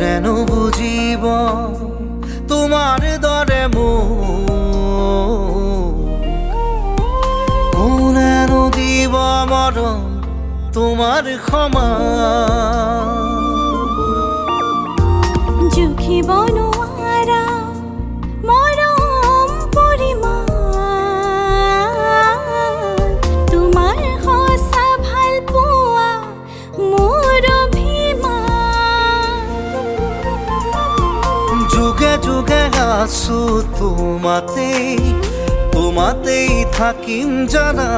কোনেনো বুজিব তোমাৰ দৰে কোনেনো দিব মৰম তোমাৰ সমান জুখিব নোৱাৰা মৰম পৰিমাণ তোমাৰ সঁচা ভাল পোৱা মোৰ অভিমান যুগে যুগে আছো তোমাতেই থাকিম জানা